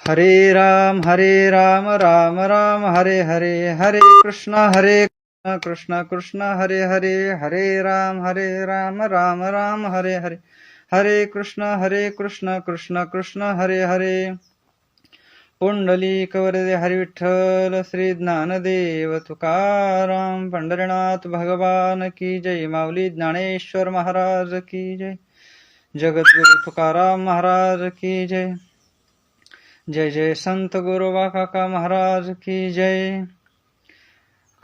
हरे राम राम राम हरे हरे, हरे कृष्णा कृष्ण कृष्ण हरे हरे, हरे राम राम राम हरे हरे, हरे कृष्ण कृष्ण कृष्ण हरे हरे. पुंडलिक वरदे हरि विठ्ठल, श्री ज्ञानदेव तुकाराम, पंढरीनाथ भगवान की जय. माऊली ज्ञानेश्वर महाराज की जय. जगद्गुरु तुकाराम महाराज की जय. जय जय संत गुरुबा काका महाराज की जय.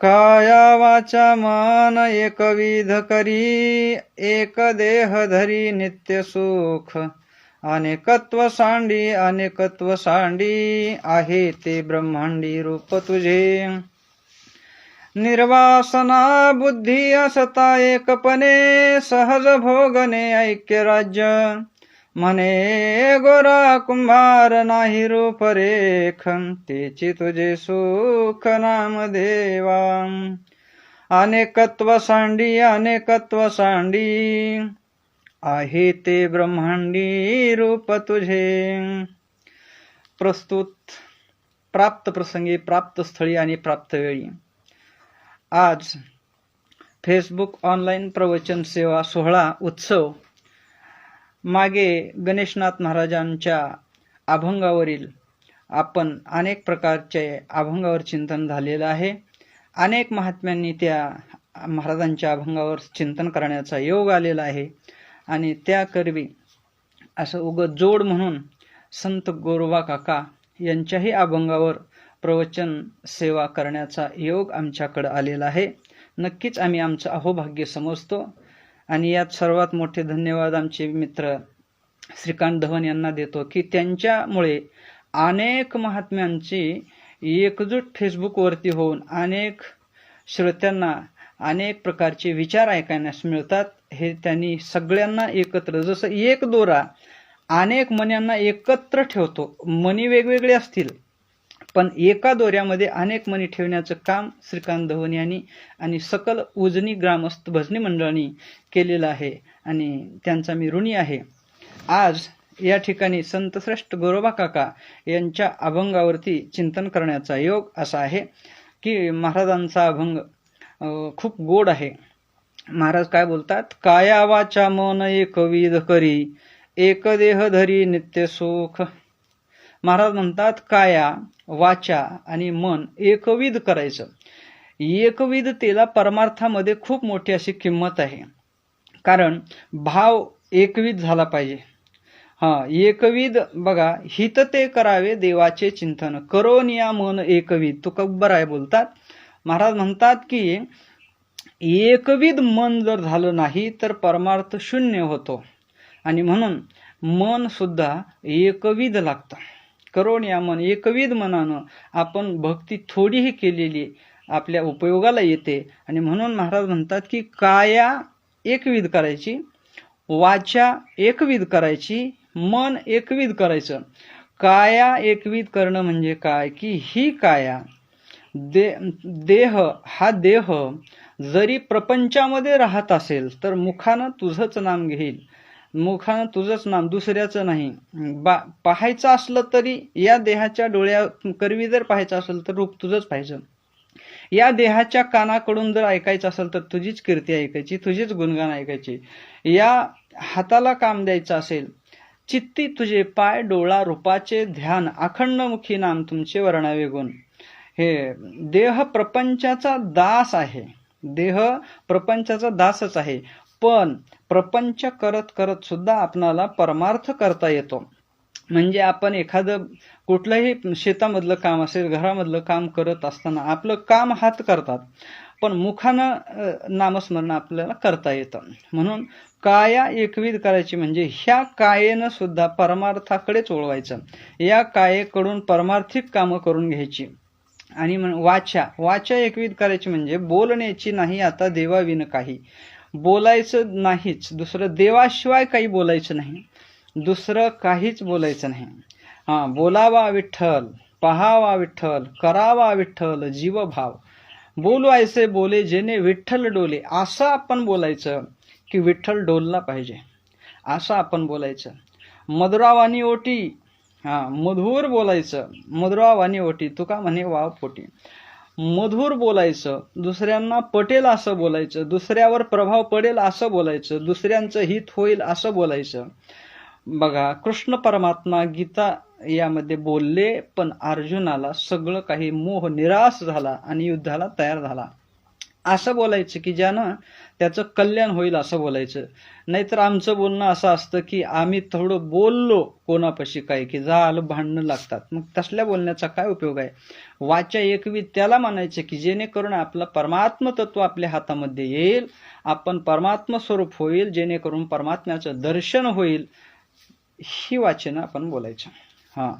काया वाचा मन एकविध करी, एक देह धरी नित्य सुख. अनेकत्व सांडी आहे ते ब्रह्मांडी रूप तुझे. निर्वासना बुद्धी असता एकपणे, सहज भोगने ऐक्य राज्य. म्हणे गोरा कुंभार नाही रूपरेख, तेची तुझे सुख नाम देवा. अनेकत्व सांडी आहे ते ब्रह्मांडी रूप तुझे. प्रस्तुत प्राप्त प्रसंगी, प्राप्त स्थळी आणि प्राप्त वेळी. आज फेसबुक ऑनलाईन प्रवचन सेवा सोहळा उत्सव मागे गणेशनाथ महाराजांच्या अभंगावरील आपण अनेक प्रकारचे अभंगावर चिंतन झालेलं आहे. अनेक महात्म्यांनी त्या महाराजांच्या अभंगावर चिंतन करण्याचा योग आलेला आहे आणि त्याकरवी असं उगत जोड म्हणून संत गोरोबा काका यांच्याही अभंगावर प्रवचन सेवा करण्याचा योग आमच्याकडे आलेला आहे. नक्कीच आम्ही आमचं अहोभाग्य समजतो आणि यात सर्वात मोठे धन्यवाद आमचे मित्र श्रीकांत धवन यांना देतो की त्यांच्यामुळे अनेक महात्म्यांची एकजूट फेसबुकवरती होऊन अनेक श्रोत्यांना अनेक प्रकारचे विचार ऐकण्यास मिळतात. हे त्यांनी सगळ्यांना एकत्र, जसं एक दोरा अनेक मण्यांना एकत्र ठेवतो, मणी वेगवेगळे असतील पण एका दोऱ्यामध्ये अनेक मणी ठेवण्याचं काम श्रीकांत धवन यांनी आणि सकल उजनी ग्रामस्थ भजनी मंडळांनी केलेलं आहे आणि त्यांचा मी ऋणी आहे. आज या ठिकाणी संतश्रेष्ठ गोरोबा काका यांच्या अभंगावरती चिंतन करण्याचा योग असा आहे की महाराजांचा अभंग खूप गोड आहे. महाराज काय बोलतात? काया वाचा मन एकविध करी, एक देह धरी नित्य सुख. महाराज म्हणतात काया वाचा आणि मन एकविध करायचं. एकविधतेला परमार्थामध्ये खूप मोठी अशी किंमत आहे, कारण भाव एकविध झाला पाहिजे. एकविध बघा, हित ते करावे देवाचे चिंतन, करोनिया मन एकविध. तुकोबराय बोलतात. महाराज म्हणतात की एकविध मन जर झालं नाही तर परमार्थ शून्य होतो आणि म्हणून मन सुद्धा एकविध लागतं. करोनिया मन, एकविध मनानं आपण भक्ती थोडीही केलेली आपल्या उपयोगाला येते आणि म्हणून महाराज म्हणतात की काया एकविध करायची, वाचा एकविध करायची, मन एकविध करायचं. काया एकविध करणं म्हणजे काय की ही काया देह हा देह जरी प्रपंचामध्ये राहत असेल तर मुखानं तुझंच नाम घेईल, मुखानं तुझंच नाम, दुसऱ्याचं नाही. पाहायचं असलं तरी या देहाच्या डोळ्या करवी जर पाहायचं असेल तर रूप तुझंच पाहायचं. या देहाच्या कानाकडून जर ऐकायचं असेल तर तुझीच कीर्ती ऐकायची, तुझीच गुणगान ऐकायची. या हाताला काम द्यायचं असेल, चित्ती तुझे पाय डोळा रूपाचे ध्यान, अखंड मुखी नाम तुमचे वर्णावे गुण. हे देह प्रपंचाचा दास आहे, देह प्रपंचाचा दासच आहे, पण प्रपंच करत करत सुद्धा आपणाला परमार्थ करता येतो. म्हणजे आपण एखादं कुठलंही शेतामधलं काम असेल, घरामधलं काम करत असताना आपलं काम हात करतात, पण मुखानं नामस्मरण आपल्याला करता येतं. म्हणून काया एकविध करायची म्हणजे ह्या कायेनं सुद्धा परमार्थाकडेच ओळवायचं, या कायेकडून परमार्थिक कामं करून घ्यायची. आणि वाचा एकविध करायची म्हणजे बोलण्याची नाही आता देवाविन काही, बोलायचं नाहीच, दुसरं देवाशिवाय काही बोलायचं नाही, दुसरं काहीच बोलायचं नाही. बोलावा विठ्ठल, पहावा विठ्ठल, करावा विठ्ठल जीवभाव. बोलू ऐसे बोले जेने विठ्ठल डोले. असं आपण बोलायचं की विठ्ठल डोलला पाहिजे, असं आपण बोलायचं. मधुरावानी ओटी मधुर बोलायचं. मधुरा वाणी ओटी तुका म्हणे वाव पोटी. मधुर बोलायचं, दुसऱ्यांना पटेल असं बोलायचं, दुसऱ्यावर प्रभाव पडेल असं बोलायचं, दुसऱ्यांचं हित होईल असं बोलायचं. बघा, कृष्ण परमात्मा गीता यामध्ये बोलले, पण अर्जुनाला सगळं काही मोह निराश झाला आणि युद्धाला तयार झाला. असं बोलायचं की ज्यानं त्याचं कल्याण होईल असं बोलायचं. नाहीतर आमचं बोलणं असं असतं की आम्ही थोडं बोललो कोणापाशी काय की झालं भांडणं लागतात. मग तसल्या बोलण्याचा काय उपयोग आहे? वाचा एकविध त्याला म्हणायचं की जेणेकरून आपलं परमात्म तत्व आपल्या हातामध्ये येईल, आपण परमात्म स्वरूप होईल, जेणेकरून परमात्म्याचं दर्शन होईल. ही वाचन आपण बोलायचं.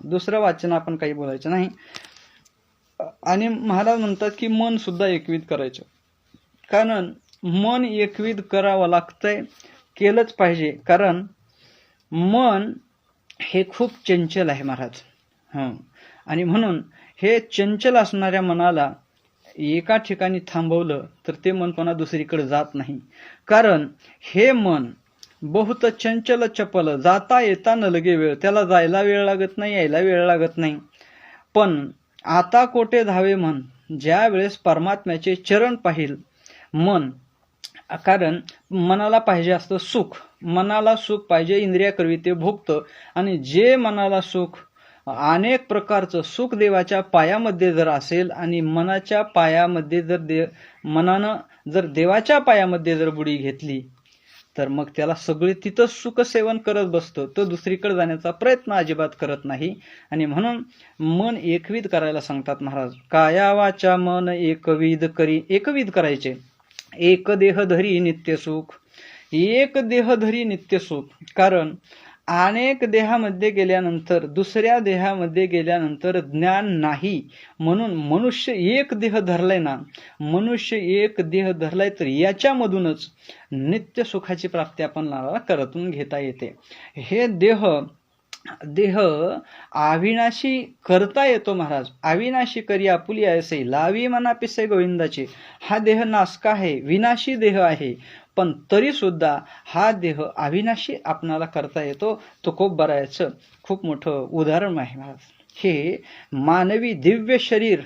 दुसरं वाचन आपण काही बोलायचं नाही. आणि महाराज म्हणतात की मन सुद्धा एकविध करायचं. कारण मन एकविध करावं लागतंय, केलंच पाहिजे. कारण मन हे खूप चंचल आहे महाराज. आणि म्हणून हे चंचल असणाऱ्या मनाला एका ठिकाणी थांबवलं तर ते मन कोणा दुसरीकडे जात नाही. कारण हे मन बहुत चंचल चपल, जाता येता न लगे वेळ. त्याला जायला वेळ लागत नाही, यायला वेळ लागत नाही. पण आता कोठे धावे मन, ज्या वेळेस परमात्म्याचे चरण पाहिल मन. कारण मनाला पाहिजे असतं सुख, मनाला सुख पाहिजे, इंद्रिया करवी ते भोगतं. आणि जे मनाला सुख, अनेक प्रकारचं सुख देवाच्या पायामध्ये जर असेल आणि मनाच्या पायामध्ये जर मनानं जर देवाच्या पायामध्ये जर बुडी घेतली तर मग त्याला सगळे तिथं सुख सेवन करत बसतं, तो दुसरीकडे जाण्याचा प्रयत्न अजिबात करत नाही. आणि म्हणून मन एकविध करायला सांगतात महाराज. काया वाचा मन एकविध करी, एकविध करायचे. एक देह धरी नित्य सुख, एक देह धरी नित्य सुख. कारण अनेक देहामध्ये गेल्यानंतर, दुसऱ्या देहामध्ये गेल्यानंतर ज्ञान नाही. म्हणून मनुष्य एक देह धरलाय ना, मनुष्य एक देह धरलाय तर याच्यामधूनच नित्य सुखाची प्राप्ती आपण करतून घेता येते. हे देह अविनाशी करता येतो महाराज. अविनाशी करी आपुली ऐसे, लावी मना पिसे गोविंदाचे. हा देह नासका आहे, विनाशी देह आहे, पण तरी सुद्धा हा देह अविनाशी आपणाला करता येतो. तुकोबरायाचं खूप मोठं उदाहरण आहे महाराज. हे मानवी दिव्य शरीर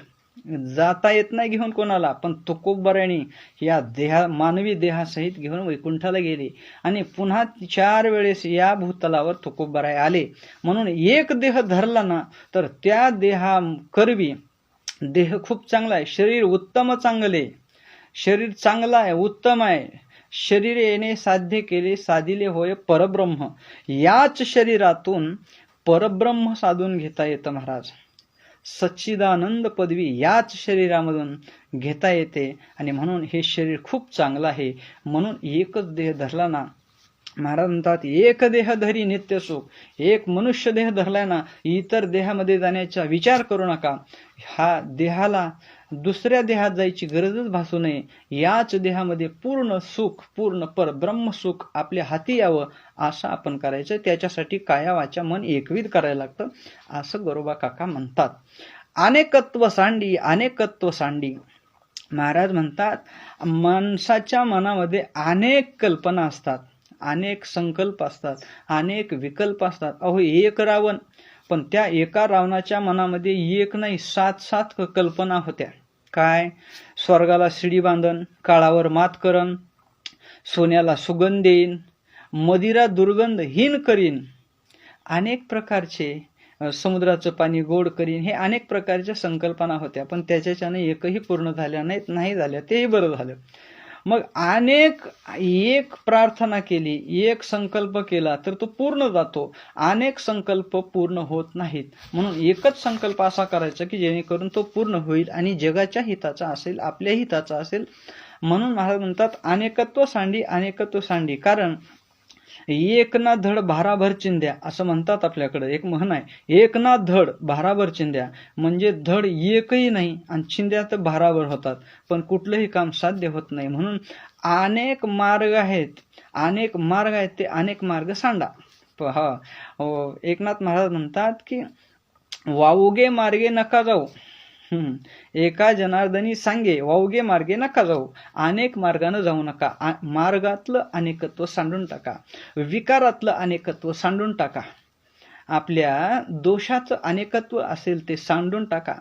जाता येत नाही घेऊन कोणाला, पण तुकोबरायाने या मानवी देहासहित घेऊन वैकुंठाला गेले आणि पुन्हा 4 वेळेस या भूतलावर तुकोबराय आले. म्हणून एक देह धरला ना तर त्या देहा करवी देह खूप चांगला आहे, शरीर उत्तम चांगले, शरीर चांगला आहे, उत्तम आहे. शरीर येणे साध्य केले, साधिले होय परब्रह्म. याच शरीरातून परब्रह्म साधून घेता येतं महाराज. सच्चिदानंद पदवी याच शरीरामधून घेता येते. आणि म्हणून हे शरीर खूप चांगलं आहे. म्हणून एकच देह धरला ना, महाराज म्हणतात एक देह धरी नित्य सुख. एक मनुष्य देह धरलाय ना, इतर देहामध्ये जाण्याचा विचार करू नका. हा देहाला दुसऱ्या देहात जायची गरजच भासू नये. याच देहामध्ये पूर्ण सुख, पूर्ण परब्रह्म सुख आपल्या हाती यावं असं आपण करायचं. त्याच्यासाठी काया वाचा मन एकविध करायला लागतं असं गरोबा काका म्हणतात. अनेकत्व सांडी, अनेकत्व सांडी. महाराज म्हणतात माणसाच्या मनामध्ये अनेक कल्पना असतात, अनेक संकल्प असतात, अनेक विकल्प असतात. अहो एक रावण, पण त्या एका रावणाच्या मनामध्ये एक नाही 7 कल्पना होत्या. काय? स्वर्गाला शिडी बांधन, काळावर मात करन, सोन्याला सुगंध देईन, मदिरा दुर्गंधहीन करीन, अनेक प्रकारचे समुद्राचं पाणी गोड करीन. हे अनेक प्रकारच्या संकल्पना होत्या, पण त्याच्याने एकही पूर्ण झाल्या नाहीत. नाही झाल्या तेही बरं झालं. मग एक प्रार्थना केली, एक संकल्प केला तर तो पूर्ण जातो. अनेक संकल्प पूर्ण होत नाहीत. म्हणून एकच संकल्प असा करायचा की जेणेकरून तो पूर्ण होईल आणि जगाच्या हिताचा असेल, आपल्या हिताचा असेल. म्हणून महाराज म्हणतात अनेकत्व सांडी, अनेकत्व सांडी. कारण एक ना धड भाराभर चिंध्या असं म्हणतात. आपल्याकडे एक म्हण आहे, एक ना धड भाराभर चिंध्या. म्हणजे धड एकही नाही आणि चिंध्या तर भाराभर होतात, पण कुठलंही काम साध्य होत नाही. म्हणून अनेक मार्ग आहेत, अनेक मार्ग आहेत, ते अनेक मार्ग सांडा. एकनाथ महाराज म्हणतात की वावगे मार्गे नका जाऊ. एका जनार्दनी सांगे वावगे मार्गे नका जाऊ. अनेक मार्गाने जाऊ नका. मार्गातलं अनेकत्व सांडून टाका, विकारातलं अनेकत्व सांडून टाका. आपल्या दोषाचं अनेकत्व असेल ते सांडून टाका,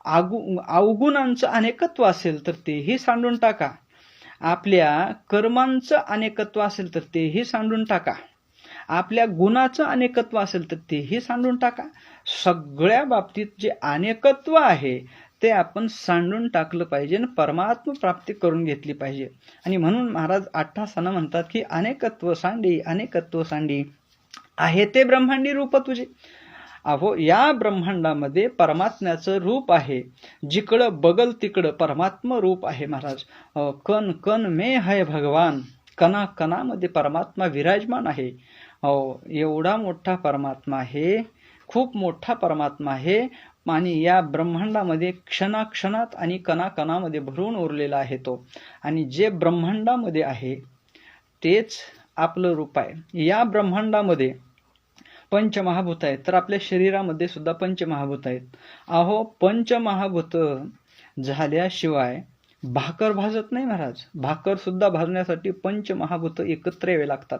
अवगुणांचं अनेकत्व असेल तर तेही सांडून टाका, आपल्या कर्मांचं अनेकत्व असेल तर तेही सांडून टाका, आपल्या गुणाचं अनेकत्व असेल तर तेही सांडून टाका. सगळ्या बाबतीत जे अनेकत्व आहे ते आपण सांडून टाकलं पाहिजे आणि परमात्म प्राप्ती करून घेतली पाहिजे. आणि म्हणून महाराज अट्ठासानं म्हणतात की अनेकत्व सांडी, अनेकत्व सांडी आहे ते ब्रह्मांडी रूप तुझे. अहो, या ब्रह्मांडामध्ये परमात्म्याचं रूप आहे. जिकडं बगल तिकडं परमात्म रूप आहे महाराज. कण कण में है भगवान, कणा कणामध्ये परमात्मा विराजमान आहे. एवढा मोठा परमात्मा आहे, खूप मोठा परमात्मा आहे. आणि या ब्रह्मांडामध्ये क्षणाक्षणात आणि कणाकणामध्ये भरून उरलेला आहे तो. आणि जे ब्रह्मांडामध्ये आहे तेच आपलं रूप आहे. या ब्रह्मांडामध्ये पंचमहाभूत आहेत, तर आपल्या शरीरामध्ये सुद्धा पंचमहाभूत आहेत. अहो, पंचमहाभूत झाल्याशिवाय भाकर भाजत नाही महाराज. भाकर सुद्धा भाजण्यासाठी पंचमहाभूत एकत्र यावे लागतात.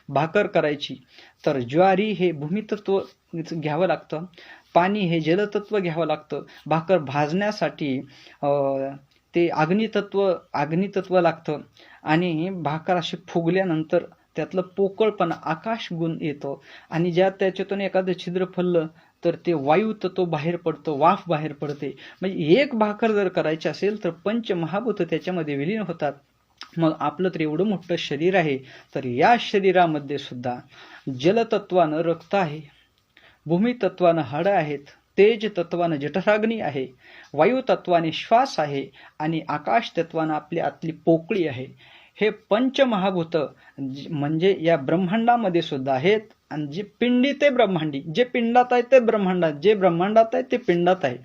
भाकर करायची तर ज्वारी हे भूमितत्व घ्यावं लागतं, पाणी हे जलतत्व घ्यावं लागतं. भाकर भाजण्यासाठी ते अग्नितत्व लागतं. आणि भाकर अशी फुगल्यानंतर त्यातलं पोकळपणा आकाश गुण येतो. आणि ज्या त्याच्यातून एखादं छिद्र फुललं तर ते वायू तत्व बाहेर पडतं, वाफ बाहेर पडते. म्हणजे एक भाकर जर करायची असेल तर पंचमहाभूत त्याच्यामध्ये विलीन होतात. मग आपलं तर एवढं मोठं शरीर आहे, तर या शरीरामध्ये सुद्धा जलतत्वानं रक्त आहे, भूमितत्वानं हाडं आहेत, तेज तत्वानं जठराग्नी आहे, वायू तत्वाने श्वास आहे आणि आकाश तत्वानं आपली आतली पोकळी आहे. हे पंचमहाभूत म्हणजे या ब्रह्मांडामध्ये सुद्धा आहेत. आणि जे पिंडी ते ब्रह्मांडी, जे पिंडात आहे ते ब्रह्मांडात, जे ब्रह्मांडात आहे ते पिंडात आहे.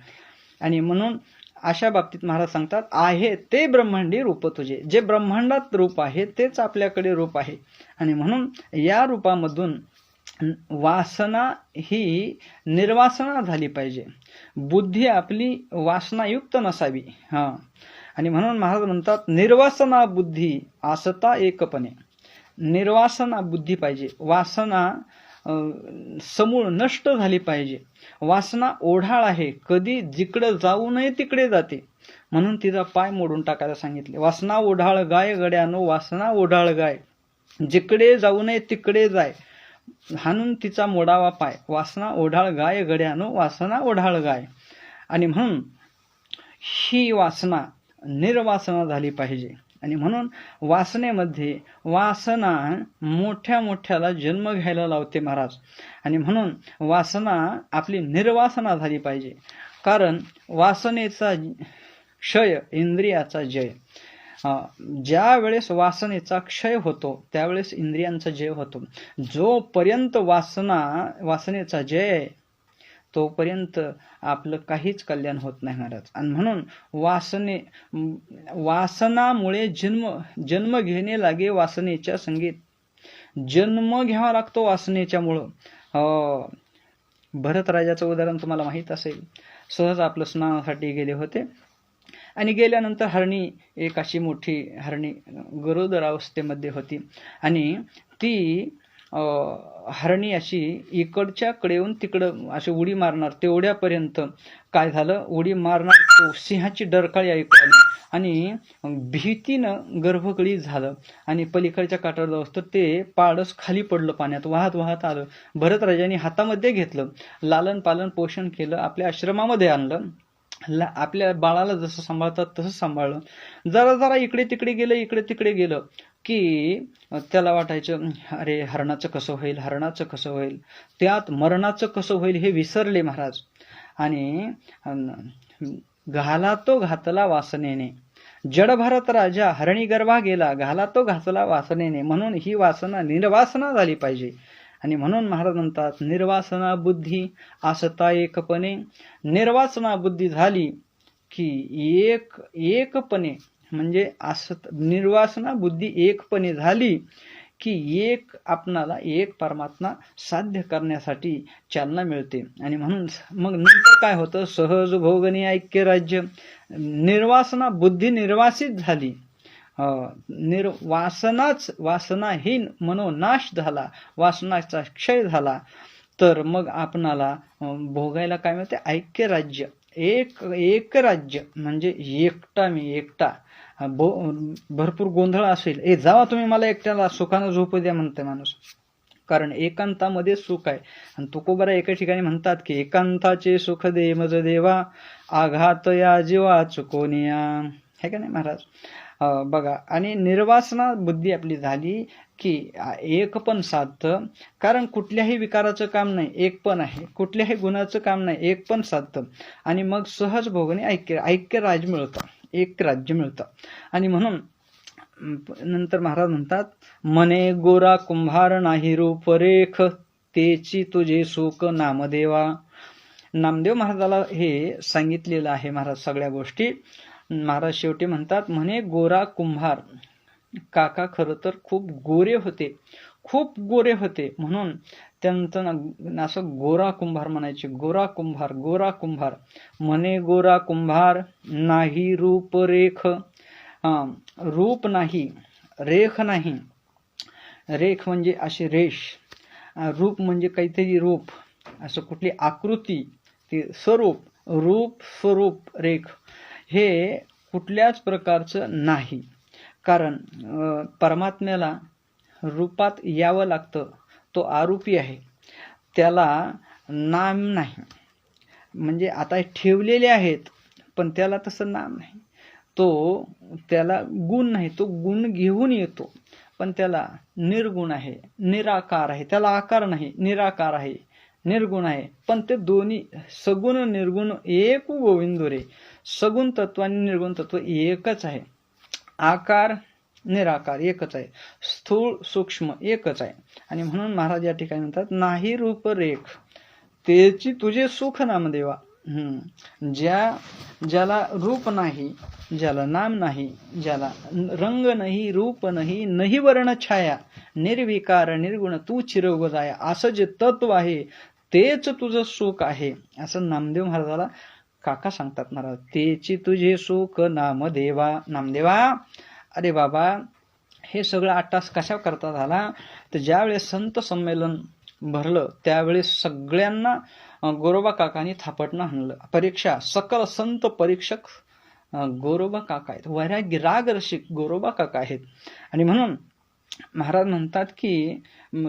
आणि म्हणून अशा बाबतीत महाराज सांगतात आहे ते ब्रह्मांडी रूप तुझे. जे ब्रह्मांडात रूप आहे तेच आपल्याकडे रूप आहे. आणि म्हणून या रूपामधून वासना ही निर्वासना झाली पाहिजे. बुद्धी आपली वासनायुक्त नसावी. आणि म्हणून महाराज म्हणतात निर्वासना बुद्धी आसता एकपणे. निर्वासना बुद्धी पाहिजे. वासना समूळ नष्ट झाली पाहिजे. वासना ओढाळ आहे, कधी जिकडे जाऊ नये तिकडे जाते, म्हणून तिचा पाय मोडून टाकायला सांगितले. वासना ओढाळ गाय गड्यानो, वासना ओढाळ गाय, जिकडे जाऊ नये तिकडे जाय, हाणून तिचा मोडावा पाय. वासना ओढाळ गाय गड्यानो, वासना ओढाळ गाय. आणि म्हणून ही वासना निर्वासना झाली पाहिजे. आणि म्हणून वासनेमध्ये वासना मोठ्या मोठ्याला जन्म घ्यायला लावते महाराज. आणि म्हणून वासना आपली निर्वासना झाली पाहिजे. कारण वासनेचा क्षय इंद्रियाचा जय. ज्या वेळेस वासनेचा क्षय होतो त्यावेळेस इंद्रियांचा जय होतो. जोपर्यंत वासनेचा जय तोपर्यंत आपलं काहीच कल्याण होत नाही महाराज. आणि म्हणून वासनामुळे जन्म घेणे लागे वासनेच्या संगीत. जन्म घ्यावा लागतो वासनेच्यामुळं. भरत राजाचं उदाहरण तुम्हाला माहीत असेल. सहज आपलं स्नानासाठी गेले होते आणि गेल्यानंतर हरणी, एक अशी मोठी हरणी गरोदर अवस्थेमध्ये होती. आणि ती हरणी अशी इकडच्या कडेहून तिकडं अशी उडी मारणार, तेवढ्यापर्यंत काय झालं, उडी मारणार सिंहाची डरकाळी ऐकू आली आणि भीतीनं गर्भकळी झालं. आणि पलीकडच्या काठावर जाऊस तर ते पाडस खाली पडलं, पाण्यात वाहत वाहत आलं. भरतराजांनी हातामध्ये घेतलं, लालन पालन पोषण केलं, आपल्या आश्रमामध्ये आणलं. आपल्या बाळाला जसं सांभाळतात तसं सांभाळलं. जरा जरा इकडे तिकडे गेलं की त्याला वाटायचं अरे हरणाचं कसं होईल, त्यात मरणाचं कसं होईल हे विसरले महाराज. आणि घाला तो घातला वासनेने, जड भरत राजा हरणी गर्भा गेला, घाला तो घातला वासनेने. म्हणून ही वासना निर्वासना झाली पाहिजे. आणि म्हणून महाराज म्हणतात निर्वासना बुद्धी आसता एकपणे. निर्वासना बुद्धी झाली की एकपणे म्हणजे निर्वासना बुद्धी एकपणे झाली की आपणाला एक परमात्मा साध्य करण्यासाठी चालना मिळते. आणि म्हणून मग नंतर काय होतं, सहज भोगणी ऐक्य राज्य. निर्वासना बुद्धी निर्वासित झाली, वासनाहीन मनोनाश झाला, वासनाचा क्षय झाला तर मग आपणाला भोगायला काय मिळते? ऐक्य राज्य. एक राज्य म्हणजे एकटा मी एकटा. भरपूर गोंधळ असेल, जावा तुम्ही मला एकट्याला सुखानं झोपू द्या म्हणते माणूस, कारण एकांतामध्ये सुख आहे. आणि तुकोबारा एका ठिकाणी म्हणतात की एकांताचे सुख दे मज देवा, आघात या जीवा चुकोनिया, है का नाही महाराज? बघा, आणि निर्वासना बुद्धी आपली झाली की एक पण साधतं, कारण कुठल्याही विकाराचं काम नाही, एक पण आहे. कुठल्याही गुणाचं काम नाही, एक पण साधतं. आणि मग सहज भोगणे ऐक्य राज मिळतं, एक राज्य मिळतं. आणि म्हणून नंतर महाराज म्हणतात, मने गोरा कुंभार नाही रूपरेख, तेची तुझे सुख नामदेवा. नामदेव महाराजाला हे सांगितलेलं आहे महाराज सगळ्या गोष्टी. महाराज शेवटी म्हणतात, म्हणे गोरा कुंभार. काका खरं तर खूप गोरे होते, खूप गोरे होते, म्हणून त्यांचं असं गोरा कुंभार म्हणायचे. गोरा कुंभार, गोरा कुंभार. म्हणे गोरा कुंभार नाही रूपरेख, रूप नाही, रेख नाही. रेख म्हणजे अशी रेष, रूप म्हणजे काहीतरी रूप, असं कुठली आकृती, ते स्वरूप. रूप, स्वरूप, रेख हे कुठल्याच प्रकारचं नाही. कारण परमात्म्याला रूपात यावं लागतं, तो आरूपी आहे, त्याला नाम नाही. म्हणजे आता ठेवलेले आहेत पण त्याला तसं नाम नाही, तो त्याला गुण नाही, तो गुण घेऊन येतो, पण त्याला निर्गुण आहे, निराकार आहे. त्याला आकार नाही, निराकार आहे, निर्गुण आहे. पण ते दोन्ही सगुण निर्गुण एक गोविंद रे. सगुण तत्व आणि निर्गुण तत्व एकच आहे. आकार निराकार एकच आहे, स्थूळ सूक्ष्म एकच आहे. आणि म्हणून महाराज या ठिकाणी म्हणतात, नाही रूपरेख तेची तुझे सुख नामदेवा. ज्याला रूप नाही, ज्याला नाम नाही, ज्याला रंग नाही, रूप नाही, नाही वर्ण छाया, निर्विकार निर्गुण तू चिरवगजाया, असं जे तत्व आहे तेच तुझं सुख आहे, असं नामदेव महाराजाला काका सांगतात महाराज. तेची तुझे सुख नामदेवा. नामदेवा, अरे बाबा, हे सगळं आटास कशा करता झाला? तर ज्यावेळेस संत संमेलन भरलं त्यावेळेस सगळ्यांना गोरोबा काकांनी थापटणं आणलं. परीक्षा, सकल संत परीक्षक गोरोबा काका आहेत, वैराग्य राग रसिक गोरोबा काका आहेत. आणि म्हणून महाराज म्हणतात की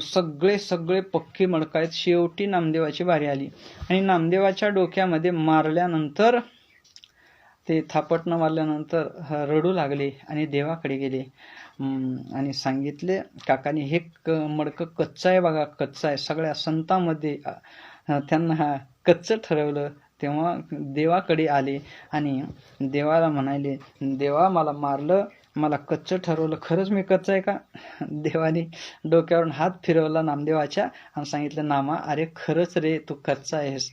सगळे पक्के मडक आहेत. शेवटी नामदेवाची बारी आली आणि नामदेवाच्या डोक्यामध्ये मारल्यानंतर, ते थापटणं मारल्यानंतर रडू लागले आणि देवाकडे गेले आणि सांगितले, काकानी हे मडकं कच्चं आहे बघा, कच्चं आहे. सगळ्या संतांमध्ये त्यांना कच्चं ठरवलं. तेव्हा देवाकडे आले आणि देवाला म्हणाले, देवा मला मारलं, मला कच्चं ठरवलं, खरंच मी कच्चं आहे का? देवाने डोक्यावरून हात फिरवला नामदेवाच्या आणि सांगितलं, नामा, अरे खरंच रे, तू कच्चा आहेस.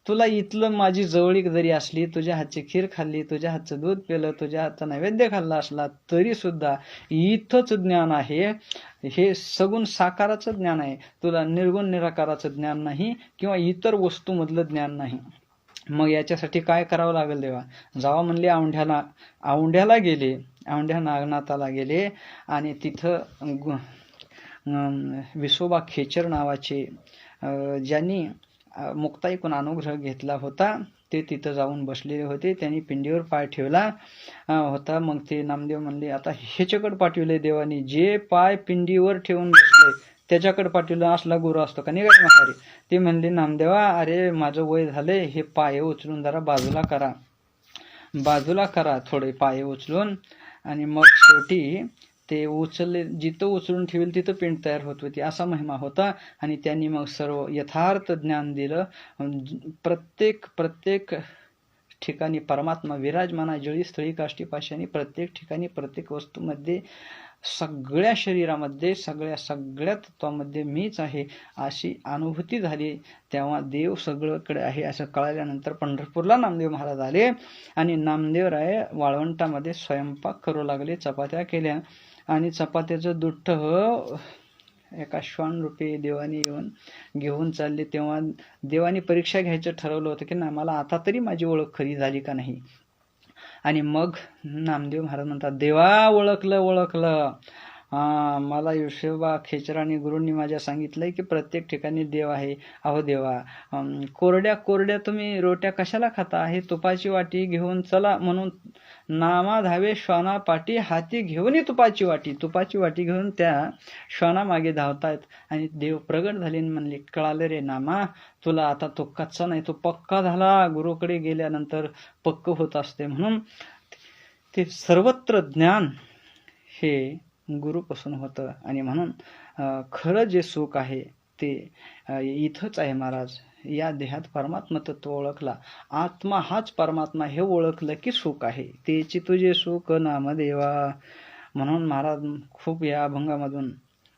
तुला इथलं माझी जवळीक जरी असली, तुझ्या हातची खीर खाल्ली, तुझ्या हातचं दूध पिलं, तुझ्या हातचा नैवेद्य खाल्ला असला तरी सुद्धा इथंच ज्ञान आहे, हे सगुण साकाराचं ज्ञान आहे. तुला निर्गुण निराकाराचं ज्ञान नाही किंवा इतर वस्तूमधलं ज्ञान नाही. मग याच्यासाठी काय करावं लागेल देवा? जावा म्हणले औंढ्याला गेले, औंढ्या नागनाथाला गेले आणि तिथं विसोबा खेचर नावाचे ज्यांनी मुक्ताईकून अनुग्रह घेतला होता ते तिथं जाऊन बसलेले होते. त्यांनी पिंडीवर पाय ठेवला होता. मग ते नामदेव म्हणले, आता ह्याच्याकडे पाठवले देवानी, जे पाय पिंडीवर ठेवून बसले त्याच्याकडे पाठवलं, असला गुरु असतो का नाही म्हातारी? ते म्हणले, नामदेवा, अरे माझं वय झालंय, हे पाय उचलून जरा बाजूला करा थोडे पाय उचलून. आणि मग शेवटी ते उचलले, जिथं उचलून ठेवेल तिथं पिंड तयार होत होती, असा महिमा होता. आणि त्यांनी मग सर्व यथार्थ ज्ञान दिलं. प्रत्येक ठिकाणी परमात्मा विराजमान, जळी स्थळी काष्टी पाशानी, प्रत्येक ठिकाणी प्रत्येक वस्तूमध्ये, सगळ्या शरीरामध्ये, सगळ्या तत्वामध्ये मीच आहे अशी अनुभूती झाली. तेव्हा देव सगळीकडे आहे असं कळल्यानंतर पंढरपूरला नामदेव महाराज आले आणि नामदेवराय वाळवंटामध्ये स्वयंपाक करू लागले. चपात्या केल्या आणि चपात्याचं दुठ्ठ एका श्वान रूपी देवानी येऊन घेऊन चालले. तेव्हा देवानी परीक्षा घ्यायचं ठरवलं होतं की ना, मला आता तरी माझी ओळख खरी झाली का नाही. आणि मग नामदेव महाराज म्हणतात, देवा ओळखलं, मला योशोबा खेचराने गुरूंनी माझ्या सांगितलंय की प्रत्येक ठिकाणी देव आहे. अहो देवा, कोरड्या कोरड्या तुम्ही रोट्या कशाला खाता? हे तुपाची वाटी घेऊन चला म्हणून नामा धावे श्वाना पाठी, हाती घेऊन तुपाची वाटी घेऊन त्या श्वाना मागे धावतायत. आणि देव प्रगट झाले म्हणले, कळालं रे नामा, तुला आता तो कच्चा नाही, तो पक्का झाला. गुरुकडे गेल्यानंतर पक्क होत असते. म्हणून ते सर्वत्र ज्ञान हे गुरुपासून होतं. आणि म्हणून खरं जे सुख आहे ते इथंच आहे महाराज. या देहात परमात्मा तत्व ओळखला, आत्मा हाच परमात्मा हे ओळखलं की सुख आहे. तेची तुझे सुख नामदेवा. म्हणून महाराज खूप या अभंगामधून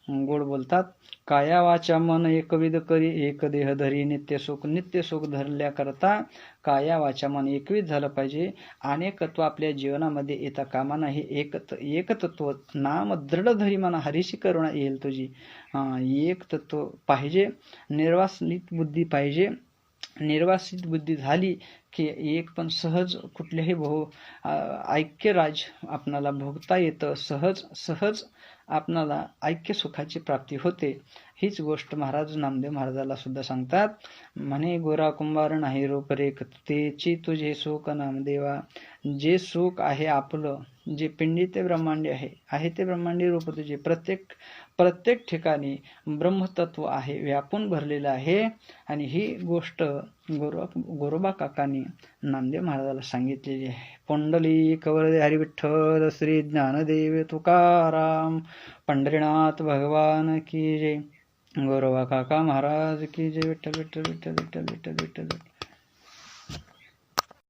गोड बोलतात. काया वाचा मन एकविध करी, एक देह धरी नित्य सुख धरल्या करता. काया वाचा मन एकविध झालं पाहिजे. अनेकत्व आपल्या जीवनामध्ये येता कामा नाही. एकतत्व नाम दृढ धरी म्हणा, हरीशी करुणा येईल तुझी. एक तत्व पाहिजे, निर्वासित बुद्धी पाहिजे. निर्वासित बुद्धी झाली की एक पण सहज कुठल्याही ऐक्यराज आपणाला भोगता येतं. सहज आपणाला ऐक्य सुखाची प्राप्ती होते. हीच गोष्ट महाराज नामदेव महाराजाला सुद्धा सांगतात. म्हणे गोरा कुंभार नाही रूपरेख, तेची तुझे सुख नामदेवा. जे सुख आहे आपलं, जे पिंडी ते ब्रह्मांडी आहे ते ब्रह्मांडी रूप तुझे. प्रत्येक ठिकाणी ब्रह्मतत्व आहे, व्यापून भरलेलं आहे. आणि ही गोष्ट गोरोबा काकांनी नामदेव महाराजाला सांगितलेली आहे. पुंडली कवरदे हरी विठ्ठल श्री ज्ञानदेव तुकाराम. पंढरीनाथ भगवान की जय. गोरोबा काका महाराज की जय. विठ्ठल विठ्ठल विठ्ठल विठ्ठल विठ्ठल विठ्ठल.